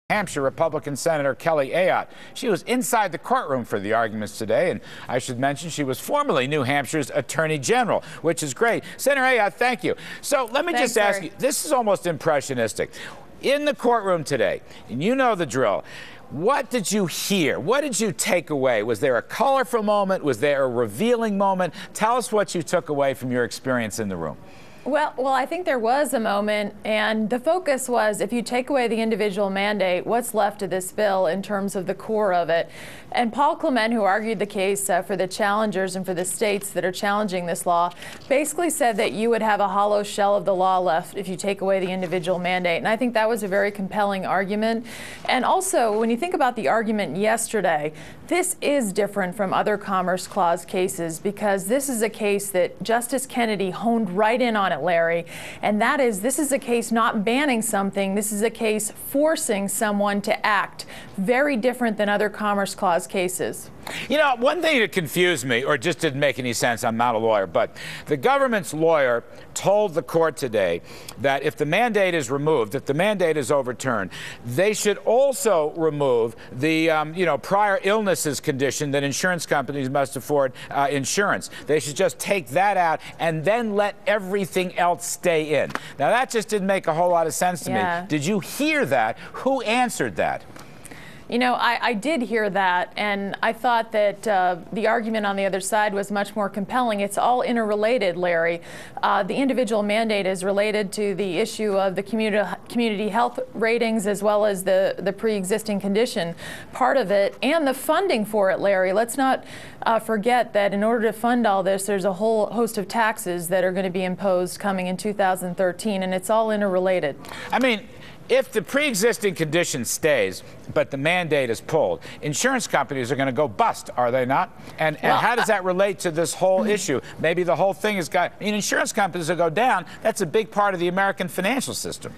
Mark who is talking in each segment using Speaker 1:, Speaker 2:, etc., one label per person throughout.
Speaker 1: Hampshire Republican Senator Kelly Ayotte. She was inside the courtroom for the arguments today, and I should mention she was formerly New Hampshire's Attorney General, which is great. Senator Ayotte, thank you. So let me just ask you, this is almost impressionistic. In the courtroom today, and you know the drill, what did you hear? What did you take away? Was there a colorful moment? Was there a revealing moment? Tell us what you took away from your experience in the room.
Speaker 2: Well, I think there was a moment, and the focus was, if you take away the individual mandate, what's left of this bill in terms of the core of it? And Paul Clement, who argued the case for the challengers and for the states that are challenging this law, basically said that you would have a hollow shell of the law left if you take away the individual mandate. And I think that was a very compelling argument. And also, when you think about the argument yesterday, this is different from other Commerce Clause cases because this is a case that Justice Kennedy honed right in on it, Larry, and that is, this is a case not banning something, this is a case forcing someone to act, very different than other Commerce Clause cases.
Speaker 1: You know, one thing that confused me, or just didn't make any sense, I'm not a lawyer, but the government's lawyer told the court today that if the mandate is removed, if the mandate is overturned, they should also remove the, prior illnesses condition that insurance companies must afford insurance. They should just take that out and then let everything else stay in. Now, that just didn't make a whole lot of sense to me. Did you hear that? Who answered that?
Speaker 2: You know, I did hear that, and I thought that the argument on the other side was much more compelling. It's all interrelated, Larry. The individual mandate is related to the issue of the community health ratings as well as the pre-existing condition part of it and the funding for it, Larry. Let's not forget that in order to fund all this, there's a whole host of taxes that are going to be imposed coming in 2013, and it's all interrelated.
Speaker 1: I mean, if the pre-existing condition stays, but the mandate is pulled, insurance companies are going to go bust, are they not? And how does that relate to this whole issue? Maybe the whole thing has got, insurance companies will go down. That's a big part of the American financial system.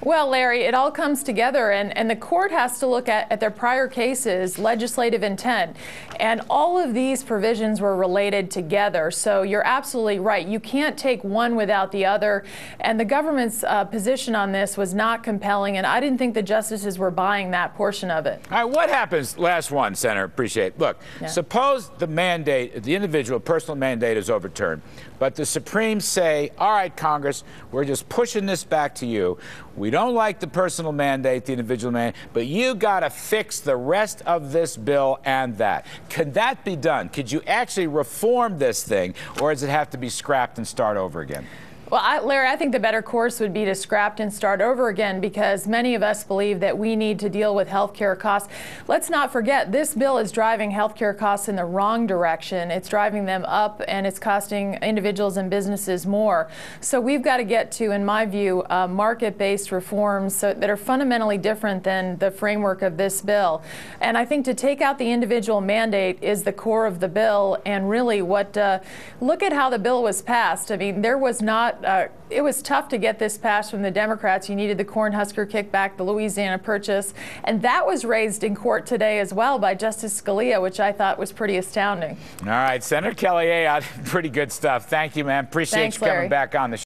Speaker 2: Well, Larry, it all comes together, and the court has to look at their prior cases, legislative intent, and all of these provisions were related together. So you're absolutely right. You can't take one without the other, and the government's position on this was not compelling, and I didn't think the justices were buying that portion of it.
Speaker 1: All right, what happens, last one, Senator, appreciate it. Look, suppose the mandate, the individual personal mandate is overturned, but the Supremes say, all right, Congress, we're just pushing this back to you. We don't like the personal mandate, the individual mandate, but you got to fix the rest of this bill and that. Could that be done? Could you actually reform this thing, or does it have to be scrapped and start over again?
Speaker 2: Well, Larry, I think the better course would be to scrap and start over again because many of us believe that we need to deal with health care costs. Let's not forget, this bill is driving health care costs in the wrong direction. It's driving them up, and it's costing individuals and businesses more. So we've got to get to, in my view, market-based reforms that are fundamentally different than the framework of this bill. And I think to take out the individual mandate is the core of the bill, and really look at how the bill was passed. I mean, there was not it was tough to get this passed from the Democrats. You needed the Cornhusker kickback, the Louisiana Purchase, and that was raised in court today as well by Justice Scalia, which I thought was pretty astounding.
Speaker 1: All right, Senator Kelly Ayotte, pretty good stuff. Thank you, man. Appreciate you coming back on the show.